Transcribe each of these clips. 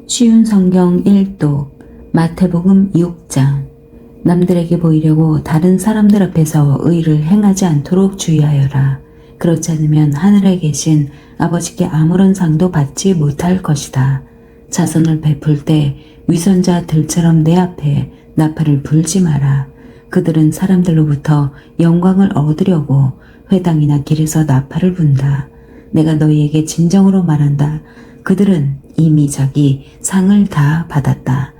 쉬운 성경 1독 마태복음 6장. 남들에게 보이려고 다른 사람들 앞에서 의를 행하지 않도록 주의하여라. 그렇지 않으면 하늘에 계신 아버지께 아무런 상도 받지 못할 것이다. 자선을 베풀 때 위선자들처럼 내 앞에 나팔을 불지 마라. 그들은 사람들로부터 영광을 얻으려고 회당이나 길에서 나팔을 분다. 내가 너희에게 진정으로 말한다. 그들은 이미 자기 상을 다 받았다.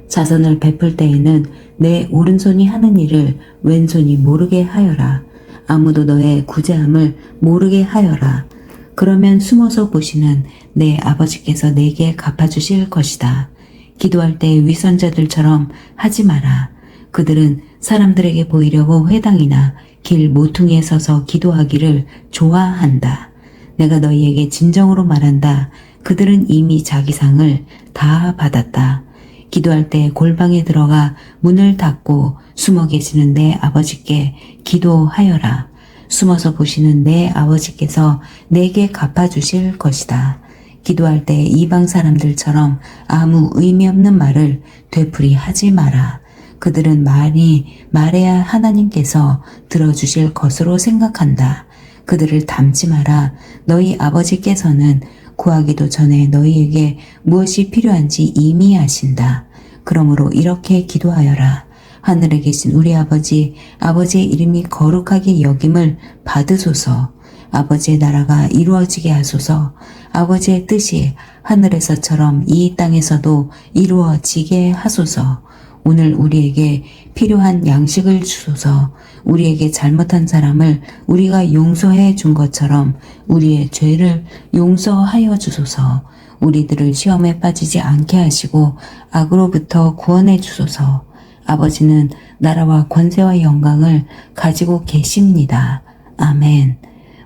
자선을 베풀 때에는 내 오른손이 하는 일을 왼손이 모르게 하여라. 아무도 너의 구제함을 모르게 하여라. 그러면 숨어서 보시는 내 아버지께서 내게 갚아주실 것이다. 기도할 때 위선자들처럼 하지 마라. 그들은 사람들에게 보이려고 회당이나 길 모퉁이에 서서 기도하기를 좋아한다. 내가 너희에게 진정으로 말한다. 그들은 이미 자기 상을 다 받았다. 기도할 때 골방에 들어가 문을 닫고 숨어 계시는 내 아버지께 기도하여라. 숨어서 보시는 내 아버지께서 내게 갚아주실 것이다. 기도할 때 이방 사람들처럼 아무 의미 없는 말을 되풀이 하지 마라. 그들은 많이 말해야 하나님께서 들어주실 것으로 생각한다. 그들을 닮지 마라. 너희 아버지께서는 구하기도 전에 너희에게 무엇이 필요한지 이미 아신다. 그러므로 이렇게 기도하여라. 하늘에 계신 우리 아버지, 아버지의 이름이 거룩하게 여김을 받으소서. 아버지의 나라가 이루어지게 하소서. 아버지의 뜻이 하늘에서처럼 이 땅에서도 이루어지게 하소서. 오늘 우리에게 필요한 양식을 주소서. 우리에게 잘못한 사람을 우리가 용서해 준 것처럼 우리의 죄를 용서하여 주소서. 우리들을 시험에 빠지지 않게 하시고 악으로부터 구원해 주소서. 아버지는 나라와 권세와 영광을 가지고 계십니다. 아멘.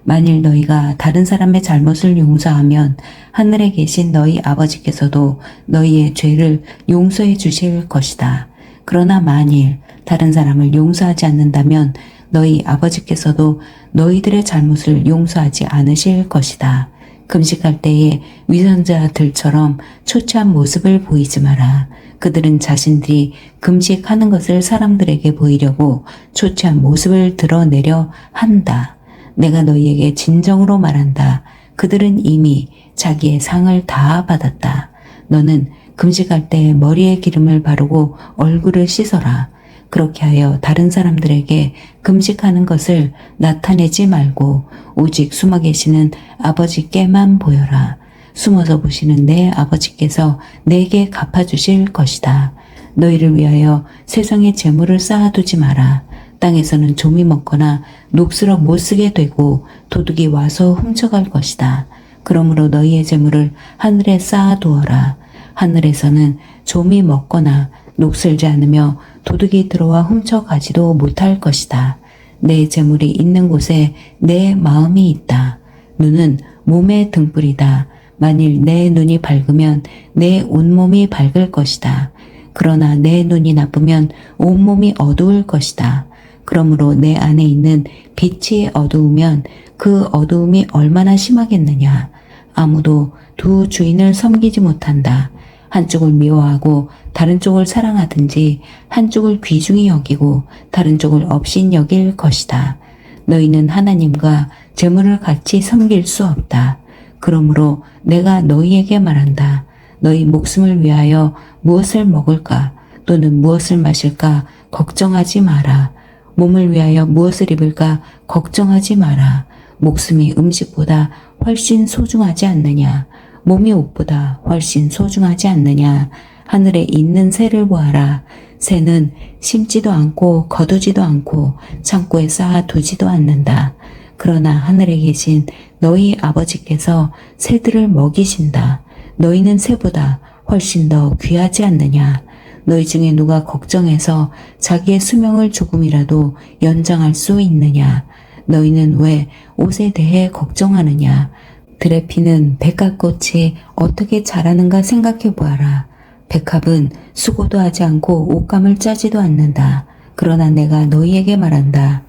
만일 너희가 다른 사람의 잘못을 용서하면 하늘에 계신 너희 아버지께서도 너희의 죄를 용서해 주실 것이다. 그러나 만일 다른 사람을 용서하지 않는다면 너희 아버지께서도 너희들의 잘못을 용서하지 않으실 것이다. 금식할 때에 위선자들처럼 초췌한 모습을 보이지 마라. 그들은 자신들이 금식하는 것을 사람들에게 보이려고 초췌한 모습을 드러내려 한다. 내가 너희에게 진정으로 말한다. 그들은 이미 자기의 상을 다 받았다. 너는 금식할 때 머리에 기름을 바르고 얼굴을 씻어라. 그렇게 하여 다른 사람들에게 금식하는 것을 나타내지 말고 오직 숨어 계시는 아버지께만 보여라. 숨어서 보시는 내 아버지께서 내게 갚아주실 것이다. 너희를 위하여 세상에 재물을 쌓아두지 마라. 땅에서는 좀이 먹거나 녹슬어 못 쓰게 되고 도둑이 와서 훔쳐갈 것이다. 그러므로 너희의 재물을 하늘에 쌓아두어라. 하늘에서는 좀이 먹거나 녹슬지 않으며 도둑이 들어와 훔쳐가지도 못할 것이다. 내 재물이 있는 곳에 내 마음이 있다. 눈은 몸의 등불이다. 만일 내 눈이 밝으면 내 온몸이 밝을 것이다. 그러나 내 눈이 나쁘면 온몸이 어두울 것이다. 그러므로 내 안에 있는 빛이 어두우면 그 어두움이 얼마나 심하겠느냐. 아무도 두 주인을 섬기지 못한다. 한쪽을 미워하고 다른 쪽을 사랑하든지 한쪽을 귀중히 여기고 다른 쪽을 업신 여길 것이다. 너희는 하나님과 재물을 같이 섬길 수 없다. 그러므로 내가 너희에게 말한다. 너희 목숨을 위하여 무엇을 먹을까 또는 무엇을 마실까 걱정하지 마라. 몸을 위하여 무엇을 입을까 걱정하지 마라. 목숨이 음식보다 훨씬 소중하지 않느냐. 몸이 옷보다 훨씬 소중하지 않느냐. 하늘에 있는 새를 보아라. 새는 심지도 않고 거두지도 않고 창고에 쌓아두지도 않는다. 그러나 하늘에 계신 너희 아버지께서 새들을 먹이신다. 너희는 새보다 훨씬 더 귀하지 않느냐. 너희 중에 누가 걱정해서 자기의 수명을 조금이라도 연장할 수 있느냐. 너희는 왜 옷에 대해 걱정하느냐. 들의 피는 백합꽃이 어떻게 자라는가 생각해 보아라. 백합은 수고도 하지 않고 옷감을 짜지도 않는다. 그러나 내가 너희에게 말한다.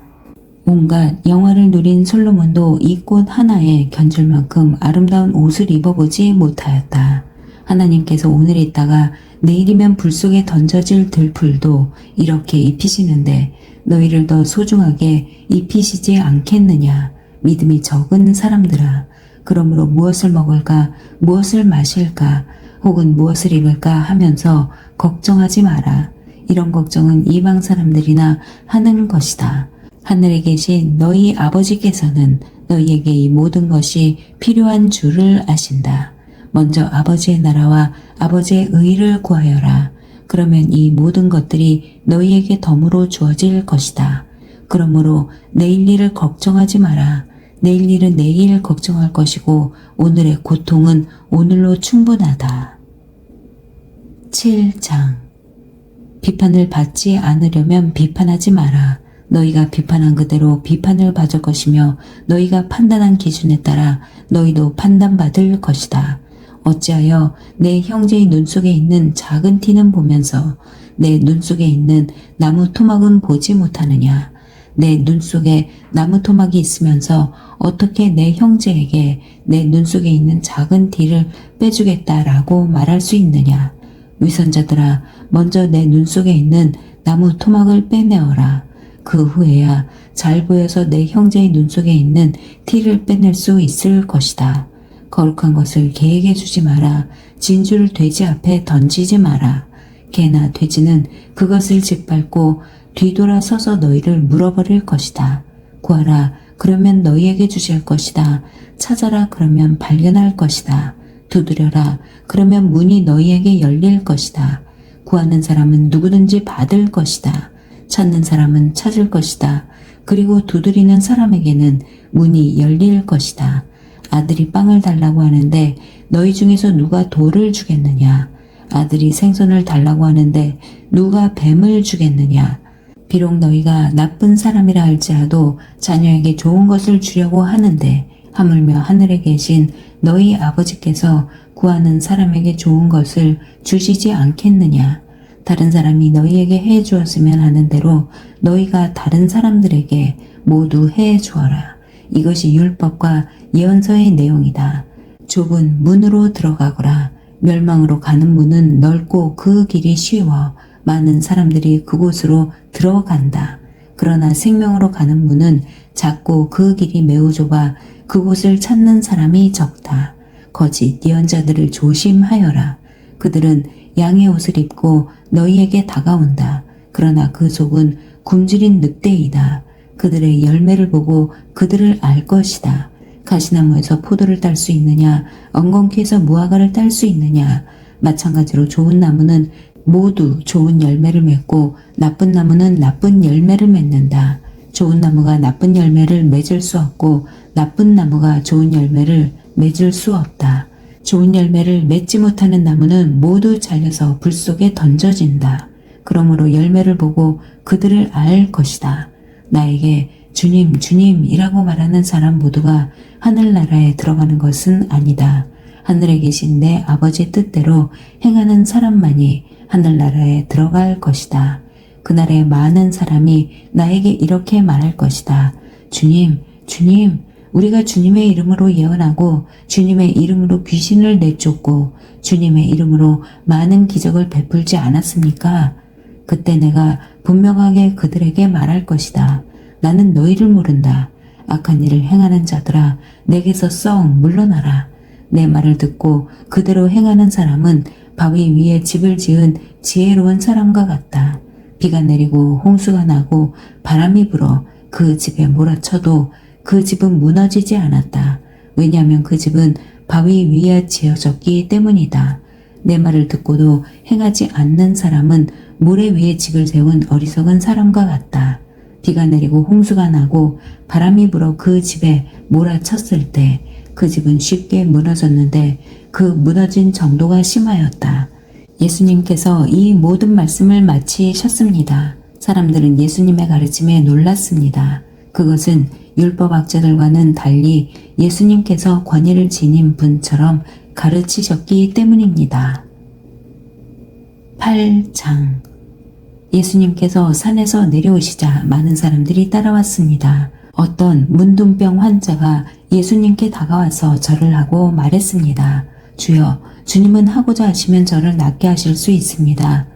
온갖 영화를 누린 솔로몬도 이 꽃 하나에 견줄 만큼 아름다운 옷을 입어보지 못하였다. 하나님께서 오늘 있다가 내일이면 불 속에 던져질 들풀도 이렇게 입히시는데 너희를 더 소중하게 입히시지 않겠느냐. 믿음이 적은 사람들아. 그러므로 무엇을 먹을까, 무엇을 마실까, 혹은 무엇을 입을까 하면서 걱정하지 마라. 이런 걱정은 이방 사람들이나 하는 것이다. 하늘에 계신 너희 아버지께서는 너희에게 이 모든 것이 필요한 줄을 아신다. 먼저 아버지의 나라와 아버지의 의를 구하여라. 그러면 이 모든 것들이 너희에게 덤으로 주어질 것이다. 그러므로 내일 일을 걱정하지 마라. 내일 일은 내일 걱정할 것이고 오늘의 고통은 오늘로 충분하다. 7장. 비판을 받지 않으려면 비판하지 마라. 너희가 비판한 그대로 비판을 받을 것이며 너희가 판단한 기준에 따라 너희도 판단받을 것이다. 어찌하여 내 형제의 눈 속에 있는 작은 티는 보면서 내 눈 속에 있는 나무 토막은 보지 못하느냐. 내 눈 속에 나무 토막이 있으면서 어떻게 내 형제에게 내 눈 속에 있는 작은 티를 빼주겠다라고 말할 수 있느냐. 위선자들아, 먼저 내 눈 속에 있는 나무 토막을 빼내어라. 그 후에야 잘 보여서 내 형제의 눈 속에 있는 티를 빼낼 수 있을 것이다. 거룩한 것을 개에게 주지 마라. 진주를 돼지 앞에 던지지 마라. 개나 돼지는 그것을 짓밟고 뒤돌아 서서 너희를 물어버릴 것이다. 구하라. 그러면 너희에게 주실 것이다. 찾아라. 그러면 발견할 것이다. 두드려라. 그러면 문이 너희에게 열릴 것이다. 구하는 사람은 누구든지 받을 것이다. 찾는 사람은 찾을 것이다. 그리고 두드리는 사람에게는 문이 열릴 것이다. 아들이 빵을 달라고 하는데 너희 중에서 누가 돌을 주겠느냐? 아들이 생선을 달라고 하는데 누가 뱀을 주겠느냐? 비록 너희가 나쁜 사람이라 할지라도 자녀에게 좋은 것을 주려고 하는데 하물며 하늘에 계신 너희 아버지께서 구하는 사람에게 좋은 것을 주시지 않겠느냐? 다른 사람이 너희에게 해 주었으면 하는 대로 너희가 다른 사람들에게 모두 해 주어라. 이것이 율법과 예언서의 내용이다. 좁은 문으로 들어가거라. 멸망으로 가는 문은 넓고 그 길이 쉬워 많은 사람들이 그곳으로 들어간다. 그러나 생명으로 가는 문은 작고 그 길이 매우 좁아 그곳을 찾는 사람이 적다. 거짓 예언자들을 조심하여라. 그들은 양의 옷을 입고 너희에게 다가온다. 그러나 그 속은 굶주린 늑대이다. 그들의 열매를 보고 그들을 알 것이다. 가시나무에서 포도를 딸 수 있느냐? 엉겅퀴에서 무화과를 딸 수 있느냐? 마찬가지로 좋은 나무는 모두 좋은 열매를 맺고 나쁜 나무는 나쁜 열매를 맺는다. 좋은 나무가 나쁜 열매를 맺을 수 없고 나쁜 나무가 좋은 열매를 맺을 수 없다. 좋은 열매를 맺지 못하는 나무는 모두 잘려서 불 속에 던져진다. 그러므로 열매를 보고 그들을 알 것이다. 나에게 주님, 주님이라고 말하는 사람 모두가 하늘나라에 들어가는 것은 아니다. 하늘에 계신 내 아버지 뜻대로 행하는 사람만이 하늘나라에 들어갈 것이다. 그날에 많은 사람이 나에게 이렇게 말할 것이다. 주님, 주님, 우리가 주님의 이름으로 예언하고 주님의 이름으로 귀신을 내쫓고 주님의 이름으로 많은 기적을 베풀지 않았습니까? 그때 내가 분명하게 그들에게 말할 것이다. 나는 너희를 모른다. 악한 일을 행하는 자들아, 내게서 썩 물러나라. 내 말을 듣고 그대로 행하는 사람은 바위 위에 집을 지은 지혜로운 사람과 같다. 비가 내리고 홍수가 나고 바람이 불어 그 집에 몰아쳐도 그 집은 무너지지 않았다. 왜냐하면 그 집은 바위 위에 지어졌기 때문이다. 내 말을 듣고도 행하지 않는 사람은 모래 위에 집을 세운 어리석은 사람과 같다. 비가 내리고 홍수가 나고 바람이 불어 그 집에 몰아쳤을 때 그 집은 쉽게 무너졌는데 그 무너진 정도가 심하였다. 예수님께서 이 모든 말씀을 마치셨습니다. 사람들은 예수님의 가르침에 놀랐습니다. 그것은 율법학자들과는 달리 예수님께서 권위를 지닌 분처럼 가르치셨기 때문입니다. 8장. 예수님께서 산에서 내려오시자 많은 사람들이 따라왔습니다. 어떤 문둥병 환자가 예수님께 다가와서 절을 하고 말했습니다. 주여, 주님은 하고자 하시면 저를 낫게 하실 수 있습니다.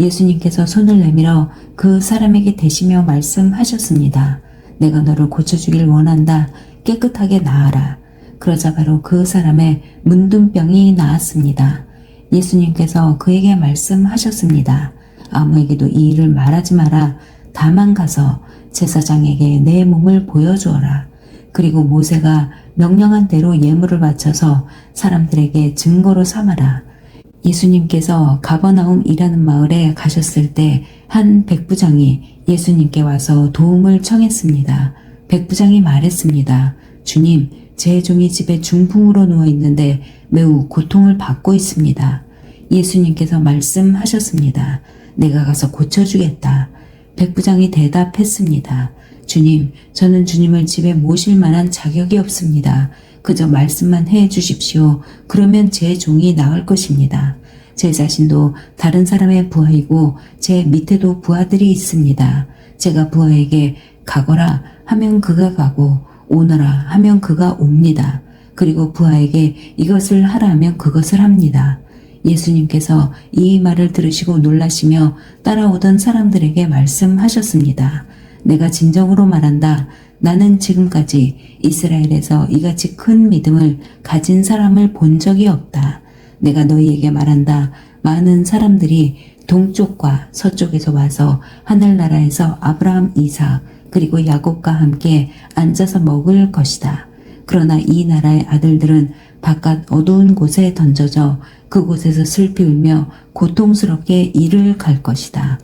예수님께서 손을 내밀어 그 사람에게 대시며 말씀하셨습니다. 내가 너를 고쳐주길 원한다. 깨끗하게 나아라. 그러자 바로 그 사람의 문둥병이 나았습니다. 예수님께서 그에게 말씀하셨습니다. 아무에게도 이 일을 말하지 마라. 다만 가서 제사장에게 내 몸을 보여주어라. 그리고 모세가 명령한 대로 예물을 바쳐서 사람들에게 증거로 삼아라. 예수님께서 가버나움이라는 마을에 가셨을 때 한 백부장이 예수님께 와서 도움을 청했습니다. 백부장이 말했습니다. 주님, 제 종이 집에 중풍으로 누워 있는데 매우 고통을 받고 있습니다. 예수님께서 말씀하셨습니다. 내가 가서 고쳐주겠다. 백부장이 대답했습니다. 주님, 저는 주님을 집에 모실 만한 자격이 없습니다. 그저 말씀만 해 주십시오. 그러면 제 종이 나을 것입니다. 제 자신도 다른 사람의 부하이고 제 밑에도 부하들이 있습니다. 제가 부하에게 가거라 하면 그가 가고 오너라 하면 그가 옵니다. 그리고 부하에게 이것을 하라 하면 그것을 합니다. 예수님께서 이 말을 들으시고 놀라시며 따라오던 사람들에게 말씀하셨습니다. 내가 진정으로 말한다. 나는 지금까지 이스라엘에서 이같이 큰 믿음을 가진 사람을 본 적이 없다. 내가 너희에게 말한다. 많은 사람들이 동쪽과 서쪽에서 와서 하늘나라에서 아브라함, 이삭, 그리고 야곱과 함께 앉아서 먹을 것이다. 그러나 이 나라의 아들들은 바깥 어두운 곳에 던져져 그곳에서 슬피 울며 고통스럽게 이를 갈 것이다.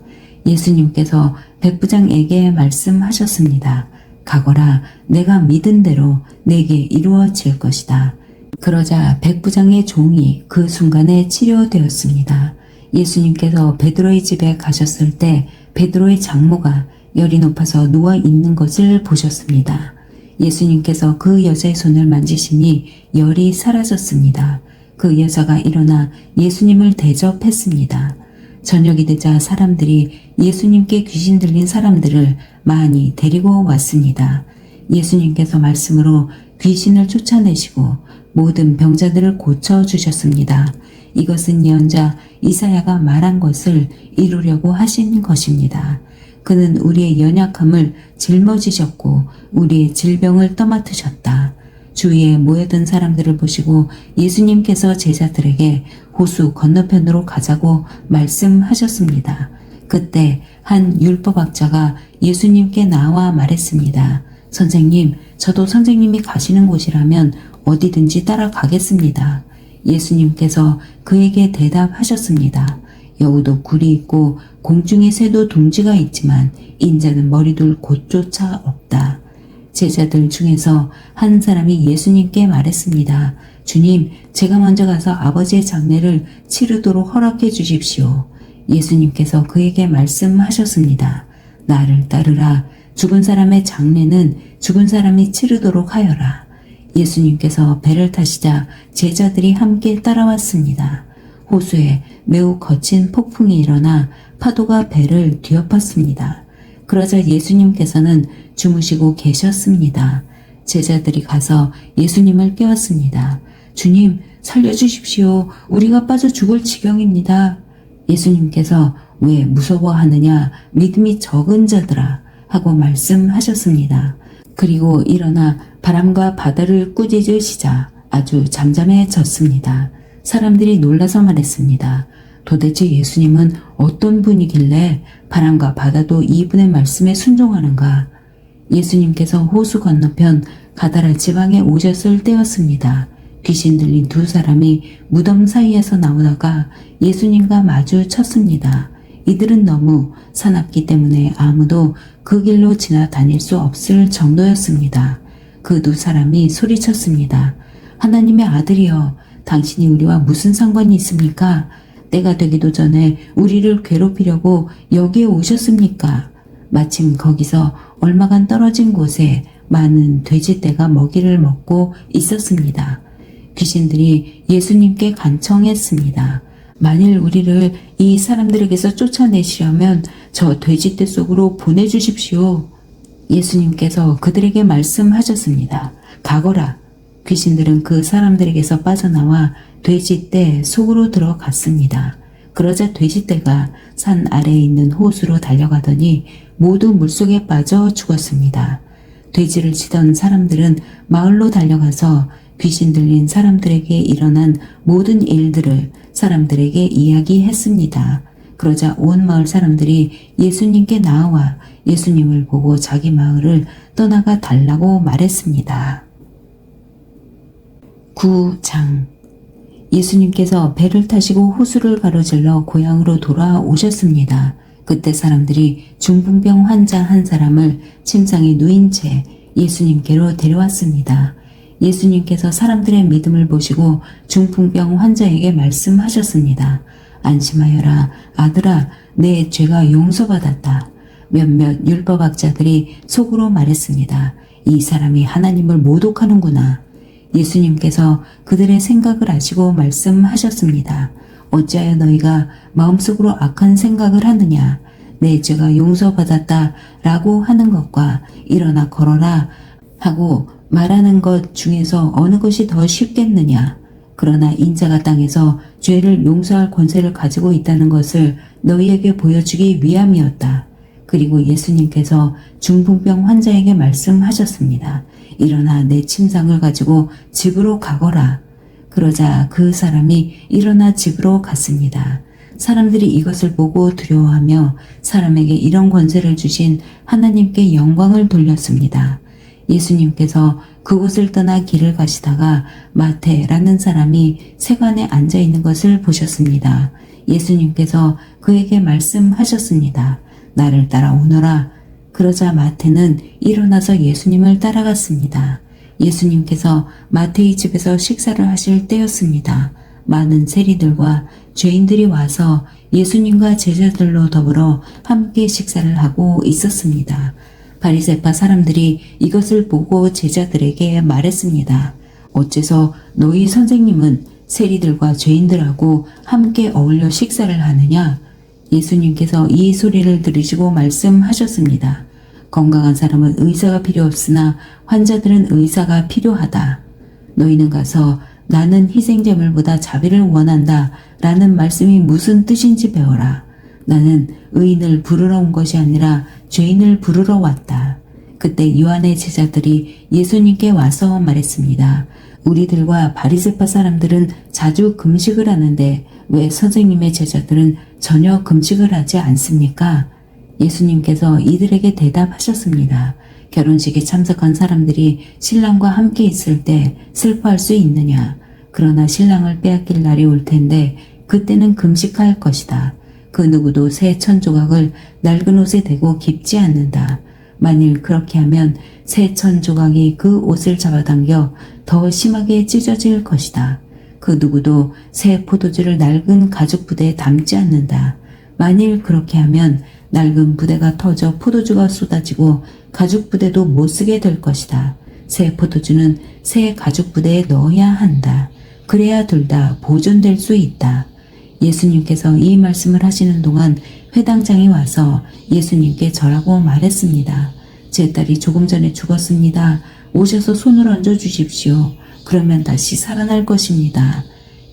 예수님께서 백부장에게 말씀하셨습니다. 가거라, 내가 믿은 대로 내게 이루어질 것이다. 그러자 백부장의 종이 그 순간에 치료되었습니다. 예수님께서 베드로의 집에 가셨을 때 베드로의 장모가 열이 높아서 누워 있는 것을 보셨습니다. 예수님께서 그 여자의 손을 만지시니 열이 사라졌습니다. 그 여자가 일어나 예수님을 대접했습니다. 저녁이 되자 사람들이 예수님께 귀신 들린 사람들을 많이 데리고 왔습니다. 예수님께서 말씀으로 귀신을 쫓아내시고 모든 병자들을 고쳐주셨습니다. 이것은 예언자 이사야가 말한 것을 이루려고 하신 것입니다. 그는 우리의 연약함을 짊어지셨고 우리의 질병을 떠맡으셨다. 주위에 모여든 사람들을 보시고 예수님께서 제자들에게 호수 건너편으로 가자고 말씀하셨습니다. 그때 한 율법학자가 예수님께 나와 말했습니다. 선생님, 저도 선생님이 가시는 곳이라면 어디든지 따라가겠습니다. 예수님께서 그에게 대답하셨습니다. 여우도 굴이 있고 공중의 새도 둥지가 있지만 인자는 머리둘 곳조차 없다. 제자들 중에서 한 사람이 예수님께 말했습니다. 주님, 제가 먼저 가서 아버지의 장례를 치르도록 허락해 주십시오. 예수님께서 그에게 말씀하셨습니다. 나를 따르라. 죽은 사람의 장례는 죽은 사람이 치르도록 하여라. 예수님께서 배를 타시자 제자들이 함께 따라왔습니다. 호수에 매우 거친 폭풍이 일어나 파도가 배를 뒤엎었습니다. 그러자 예수님께서는 주무시고 계셨습니다. 제자들이 가서 예수님을 깨웠습니다. 주님, 살려주십시오. 우리가 빠져 죽을 지경입니다. 예수님께서 왜 무서워하느냐, 믿음이 적은 자들아 하고 말씀하셨습니다. 그리고 일어나 바람과 바다를 꾸짖으시자 아주 잠잠해졌습니다. 사람들이 놀라서 말했습니다. 도대체 예수님은 어떤 분이길래 바람과 바다도 이분의 말씀에 순종하는가? 예수님께서 호수 건너편 가다라 지방에 오셨을 때였습니다. 귀신 들린 두 사람이 무덤 사이에서 나오다가 예수님과 마주쳤습니다. 이들은 너무 사납기 때문에 아무도 그 길로 지나다닐 수 없을 정도였습니다. 그 두 사람이 소리쳤습니다. 하나님의 아들이여, 당신이 우리와 무슨 상관이 있습니까? 때가 되기도 전에 우리를 괴롭히려고 여기에 오셨습니까? 마침 거기서 얼마간 떨어진 곳에 많은 돼지떼가 먹이를 먹고 있었습니다. 귀신들이 예수님께 간청했습니다. 만일 우리를 이 사람들에게서 쫓아내시려면 저 돼지떼 속으로 보내주십시오. 예수님께서 그들에게 말씀하셨습니다. 가거라. 귀신들은 그 사람들에게서 빠져나와 돼지떼 속으로 들어갔습니다. 그러자 돼지떼가 산 아래에 있는 호수로 달려가더니 모두 물속에 빠져 죽었습니다. 돼지를 치던 사람들은 마을로 달려가서 귀신 들린 사람들에게 일어난 모든 일들을 사람들에게 이야기했습니다. 그러자 온 마을 사람들이 예수님께 나와 예수님을 보고 자기 마을을 떠나가 달라고 말했습니다. 9장. 예수님께서 배를 타시고 호수를 가로질러 고향으로 돌아오셨습니다. 그때 사람들이 중풍병 환자 한 사람을 침상에 누인 채 예수님께로 데려왔습니다. 예수님께서 사람들의 믿음을 보시고 중풍병 환자에게 말씀하셨습니다. 안심하여라, 아들아, 내 죄가 용서받았다. 몇몇 율법학자들이 속으로 말했습니다. 이 사람이 하나님을 모독하는구나. 예수님께서 그들의 생각을 아시고 말씀하셨습니다. 어찌하여 너희가 마음속으로 악한 생각을 하느냐. 내 죄가 용서받았다 라고 하는 것과 일어나 걸어라 하고 말하는 것 중에서 어느 것이 더 쉽겠느냐. 그러나 인자가 땅에서 죄를 용서할 권세를 가지고 있다는 것을 너희에게 보여주기 위함이었다. 그리고 예수님께서 중풍병 환자에게 말씀하셨습니다. 일어나 내 침상을 가지고 집으로 가거라. 그러자 그 사람이 일어나 집으로 갔습니다. 사람들이 이것을 보고 두려워하며 사람에게 이런 권세를 주신 하나님께 영광을 돌렸습니다. 예수님께서 그곳을 떠나 길을 가시다가 마태라는 사람이 세관에 앉아 있는 것을 보셨습니다. 예수님께서 그에게 말씀하셨습니다. 나를 따라오너라. 그러자 마태는 일어나서 예수님을 따라갔습니다. 예수님께서 마태의 집에서 식사를 하실 때였습니다. 많은 세리들과 죄인들이 와서 예수님과 제자들로 더불어 함께 식사를 하고 있었습니다. 바리새파 사람들이 이것을 보고 제자들에게 말했습니다. 어째서 너희 선생님은 세리들과 죄인들하고 함께 어울려 식사를 하느냐? 예수님께서 이 소리를 들으시고 말씀하셨습니다. 건강한 사람은 의사가 필요 없으나 환자들은 의사가 필요하다. 너희는 가서 나는 희생제물보다 자비를 원한다 라는 말씀이 무슨 뜻인지 배워라. 나는 의인을 부르러 온 것이 아니라 죄인을 부르러 왔다. 그때 요한의 제자들이 예수님께 와서 말했습니다. 우리들과 바리새파 사람들은 자주 금식을 하는데 왜 선생님의 제자들은 전혀 금식을 하지 않습니까? 예수님께서 이들에게 대답하셨습니다. 결혼식에 참석한 사람들이 신랑과 함께 있을 때 슬퍼할 수 있느냐? 그러나 신랑을 빼앗길 날이 올 텐데 그때는 금식할 것이다. 그 누구도 새 천조각을 낡은 옷에 대고 깁지 않는다. 만일 그렇게 하면 새 천조각이 그 옷을 잡아당겨 더 심하게 찢어질 것이다. 그 누구도 새 포도주를 낡은 가죽 부대에 담지 않는다. 만일 그렇게 하면 낡은 부대가 터져 포도주가 쏟아지고 가죽 부대도 못 쓰게 될 것이다. 새 포도주는 새 가죽 부대에 넣어야 한다. 그래야 둘 다 보존될 수 있다. 예수님께서 이 말씀을 하시는 동안 회당장이 와서 예수님께 절하고 말했습니다. 제 딸이 조금 전에 죽었습니다. 오셔서 손을 얹어 주십시오. 그러면 다시 살아날 것입니다.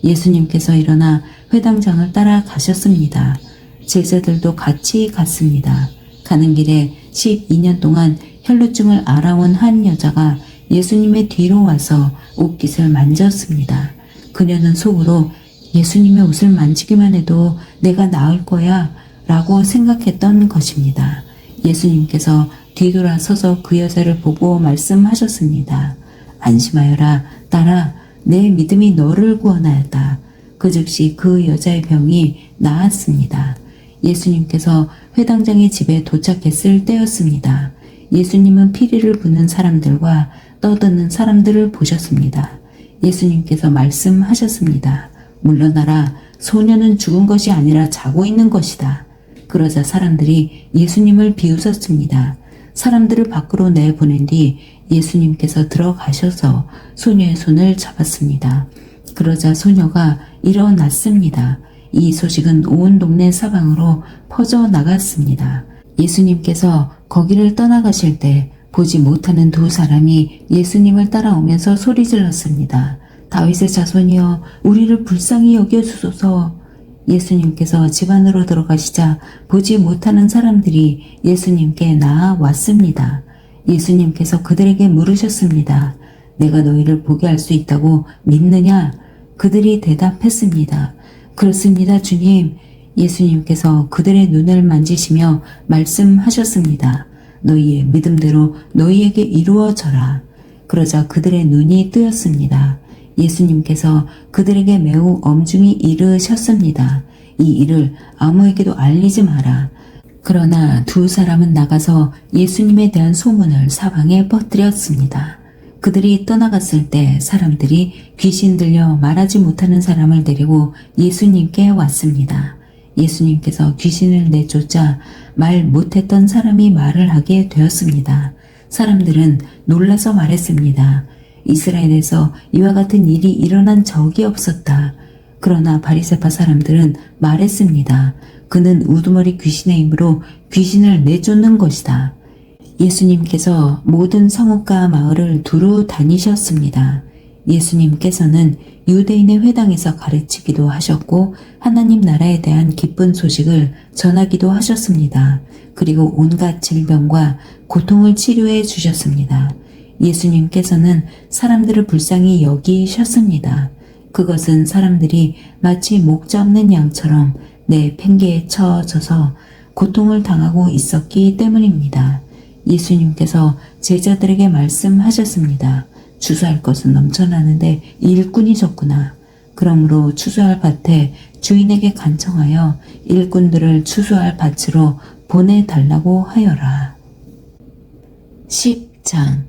예수님께서 일어나 회당장을 따라 가셨습니다. 제자들도 같이 갔습니다. 가는 길에 12년 동안 혈루증을 앓아온 한 여자가 예수님의 뒤로 와서 옷깃을 만졌습니다. 그녀는 속으로 예수님의 옷을 만지기만 해도 내가 나을 거야 라고 생각했던 것입니다. 예수님께서 뒤돌아서서 그 여자를 보고 말씀하셨습니다. 안심하여라, 딸아, 내 믿음이 너를 구원하였다. 그 즉시 그 여자의 병이 나았습니다. 예수님께서 회당장의 집에 도착했을 때였습니다. 예수님은 피리를 부는 사람들과 떠드는 사람들을 보셨습니다. 예수님께서 말씀하셨습니다. 물러나라, 소녀는 죽은 것이 아니라 자고 있는 것이다. 그러자 사람들이 예수님을 비웃었습니다. 사람들을 밖으로 내보낸 뒤 예수님께서 들어가셔서 소녀의 손을 잡았습니다. 그러자 소녀가 일어났습니다. 이 소식은 온 동네 사방으로 퍼져 나갔습니다. 예수님께서 거기를 떠나가실 때 보지 못하는 두 사람이 예수님을 따라오면서 소리 질렀습니다. 다윗의 자손이여 우리를 불쌍히 여겨주소서. 예수님께서 집 안으로 들어가시자 보지 못하는 사람들이 예수님께 나아왔습니다. 예수님께서 그들에게 물으셨습니다. 내가 너희를 보게 할 수 있다고 믿느냐? 그들이 대답했습니다. 그렇습니다, 주님. 예수님께서 그들의 눈을 만지시며 말씀하셨습니다. 너희의 믿음대로 너희에게 이루어져라. 그러자 그들의 눈이 뜨였습니다. 예수님께서 그들에게 매우 엄중히 이르셨습니다. 이 일을 아무에게도 알리지 마라. 그러나 두 사람은 나가서 예수님에 대한 소문을 사방에 퍼뜨렸습니다. 그들이 떠나갔을 때 사람들이 귀신 들려 말하지 못하는 사람을 데리고 예수님께 왔습니다. 예수님께서 귀신을 내쫓자 말 못했던 사람이 말을 하게 되었습니다. 사람들은 놀라서 말했습니다. 이스라엘에서 이와 같은 일이 일어난 적이 없었다. 그러나 바리새파 사람들은 말했습니다. 그는 우두머리 귀신의 힘으로 귀신을 내쫓는 것이다. 예수님께서 모든 성읍과 마을을 두루 다니셨습니다. 예수님께서는 유대인의 회당에서 가르치기도 하셨고 하나님 나라에 대한 기쁜 소식을 전하기도 하셨습니다. 그리고 온갖 질병과 고통을 치료해 주셨습니다. 예수님께서는 사람들을 불쌍히 여기셨습니다. 그것은 사람들이 마치 목자 없는 양처럼 내 팽개에 처져서 고통을 당하고 있었기 때문입니다. 예수님께서 제자들에게 말씀하셨습니다. 추수할 것은 넘쳐나는데 일꾼이 적구나. 그러므로 추수할 밭에 주인에게 간청하여 일꾼들을 추수할 밭으로 보내달라고 하여라. 10장.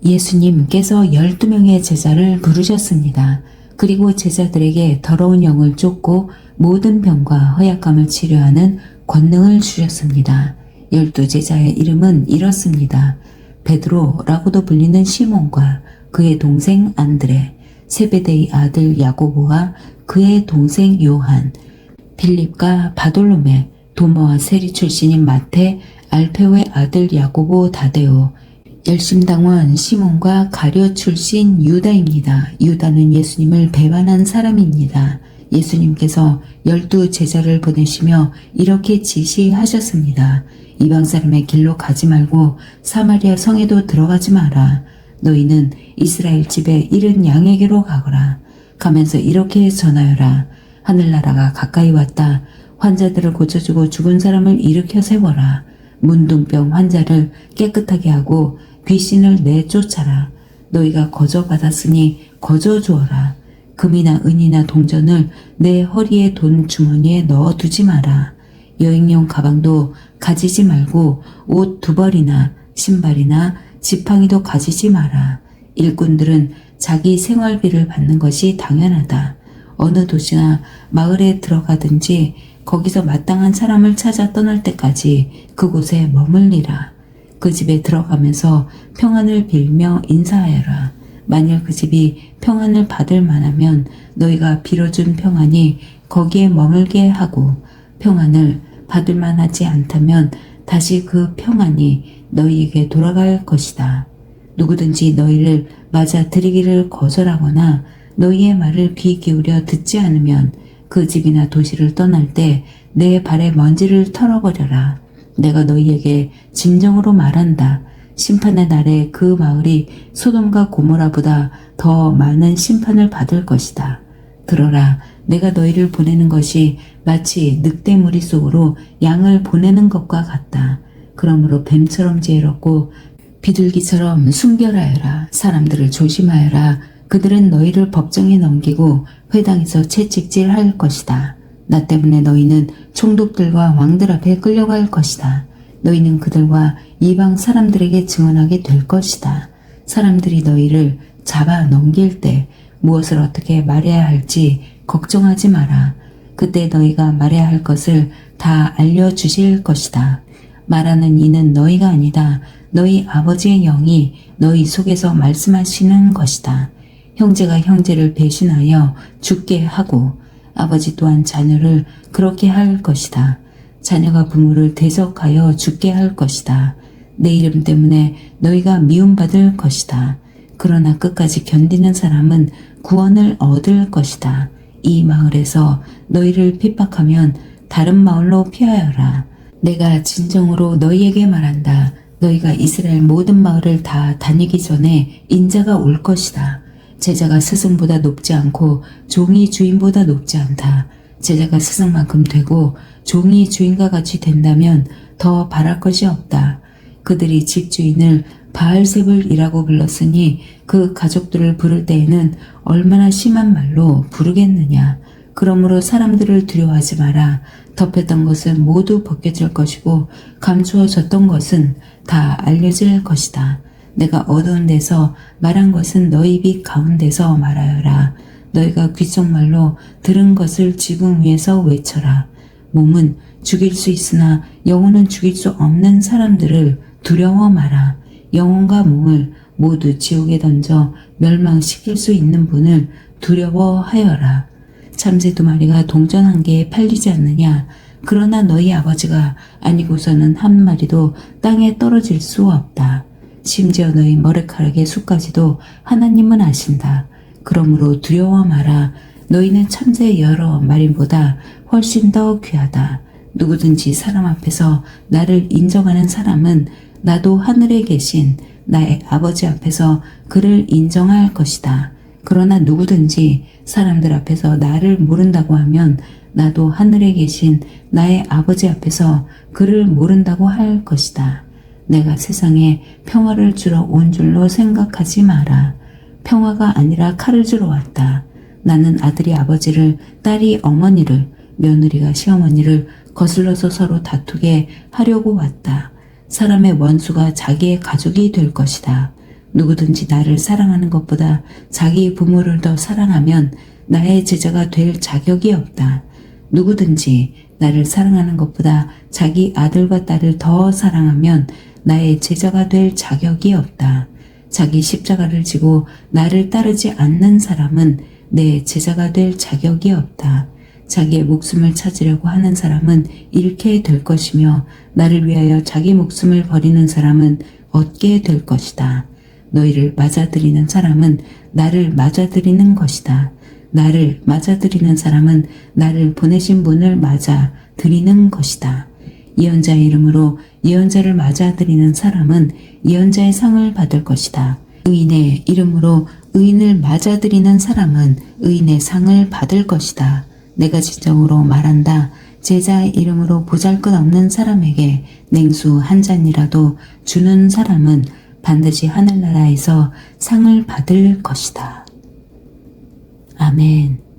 예수님께서 12명의 제자를 부르셨습니다. 그리고 제자들에게 더러운 영을 쫓고 모든 병과 허약감을 치료하는 권능을 주셨습니다. 12제자의 이름은 이렇습니다. 베드로라고도 불리는 시몬과 그의 동생 안드레, 세베데의 아들 야고보와 그의 동생 요한, 빌립과 바돌로메, 도마와 세리 출신인 마태, 알페오의 아들 야고보 다데오, 열심당원 시몬과 가룟 출신 유다입니다. 유다는 예수님을 배반한 사람입니다. 예수님께서 12제자를 보내시며 이렇게 지시하셨습니다. 이방 사람의 길로 가지 말고 사마리아 성에도 들어가지 마라. 너희는 이스라엘 집에 잃은 양에게로 가거라. 가면서 이렇게 전하여라. 하늘나라가 가까이 왔다. 환자들을 고쳐주고 죽은 사람을 일으켜 세워라. 문둥병 환자를 깨끗하게 하고 귀신을 내쫓아라. 너희가 거저 받았으니 거저 주어라. 금이나 은이나 동전을 내 허리에 돈 주머니에 넣어두지 마라. 여행용 가방도 가지지 말고 옷 2벌이나 신발이나 지팡이도 가지지 마라. 일꾼들은 자기 생활비를 받는 것이 당연하다. 어느 도시나 마을에 들어가든지 거기서 마땅한 사람을 찾아 떠날 때까지 그곳에 머물리라. 그 집에 들어가면서 평안을 빌며 인사하여라. 만일 그 집이 평안을 받을 만하면 너희가 빌어준 평안이 거기에 머물게 하고 평안을 받을 만하지 않다면 다시 그 평안이 너희에게 돌아갈 것이다. 누구든지 너희를 맞아들이기를 거절하거나 너희의 말을 귀 기울여 듣지 않으면 그 집이나 도시를 떠날 때 내 발에 먼지를 털어버려라. 내가 너희에게 진정으로 말한다. 심판의 날에 그 마을이 소돔과 고모라보다 더 많은 심판을 받을 것이다. 들어라. 내가 너희를 보내는 것이 마치 늑대 무리 속으로 양을 보내는 것과 같다. 그러므로 뱀처럼 지혜롭고 비둘기처럼 순결하여라. 사람들을 조심하여라. 그들은 너희를 법정에 넘기고 회당에서 채찍질할 것이다. 나 때문에 너희는 총독들과 왕들 앞에 끌려갈 것이다. 너희는 그들과 이방 사람들에게 증언하게 될 것이다. 사람들이 너희를 잡아 넘길 때 무엇을 어떻게 말해야 할지 걱정하지 마라. 그때 너희가 말해야 할 것을 다 알려주실 것이다. 말하는 이는 너희가 아니다. 너희 아버지의 영이 너희 속에서 말씀하시는 것이다. 형제가 형제를 배신하여 죽게 하고 아버지 또한 자녀를 그렇게 할 것이다. 자녀가 부모를 대적하여 죽게 할 것이다. 내 이름 때문에 너희가 미움받을 것이다. 그러나 끝까지 견디는 사람은 구원을 얻을 것이다. 이 마을에서 너희를 핍박하면 다른 마을로 피하여라. 내가 진정으로 너희에게 말한다. 너희가 이스라엘 모든 마을을 다 다니기 전에 인자가 올 것이다. 제자가 스승보다 높지 않고 종이 주인보다 높지 않다. 제자가 스승만큼 되고 종이 주인과 같이 된다면 더 바랄 것이 없다. 그들이 집주인을 바알세불이라고 불렀으니 그 가족들을 부를 때에는 얼마나 심한 말로 부르겠느냐. 그러므로 사람들을 두려워하지 마라. 덮였던 것은 모두 벗겨질 것이고 감추어졌던 것은 다 알려질 것이다. 내가 어두운 데서 말한 것은 너희 빛 가운데서 말하여라. 너희가 귓속말로 들은 것을 지붕 위에서 외쳐라. 몸은 죽일 수 있으나 영혼은 죽일 수 없는 사람들을 두려워 마라. 영혼과 몸을 모두 지옥에 던져 멸망시킬 수 있는 분을 두려워하여라. 참새 2마리가 동전 1개에 팔리지 않느냐. 그러나 너희 아버지가 아니고서는 한 마리도 땅에 떨어질 수 없다. 심지어 너희 머리카락의 수까지도 하나님은 아신다. 그러므로 두려워 마라. 너희는 참새 여러 마리보다 훨씬 더 귀하다. 누구든지 사람 앞에서 나를 인정하는 사람은 나도 하늘에 계신 나의 아버지 앞에서 그를 인정할 것이다. 그러나 누구든지 사람들 앞에서 나를 모른다고 하면 나도 하늘에 계신 나의 아버지 앞에서 그를 모른다고 할 것이다. 내가 세상에 평화를 주러 온 줄로 생각하지 마라. 평화가 아니라 칼을 주러 왔다. 나는 아들이 아버지를, 딸이 어머니를, 며느리가 시어머니를 거슬러서 서로 다투게 하려고 왔다. 사람의 원수가 자기의 가족이 될 것이다. 누구든지 나를 사랑하는 것보다 자기 부모를 더 사랑하면 나의 제자가 될 자격이 없다. 누구든지 나를 사랑하는 것보다 자기 아들과 딸을 더 사랑하면 나의 제자가 될 자격이 없다. 자기 십자가를 지고 나를 따르지 않는 사람은 내 제자가 될 자격이 없다. 자기의 목숨을 찾으려고 하는 사람은 잃게 될 것이며 나를 위하여 자기 목숨을 버리는 사람은 얻게 될 것이다. 너희를 맞아들이는 사람은 나를 맞아들이는 것이다. 나를 맞아들이는 사람은 나를 보내신 분을 맞아들이는 것이다. 예언자의 이름으로 예언자를 맞아들이는 사람은 예언자의 상을 받을 것이다. 의인의 이름으로 의인을 맞아들이는 사람은 의인의 상을 받을 것이다. 내가 진정으로 말한다. 제자의 이름으로 보잘것없는 사람에게 냉수 한 잔이라도 주는 사람은 반드시 하늘나라에서 상을 받을 것이다. 아멘.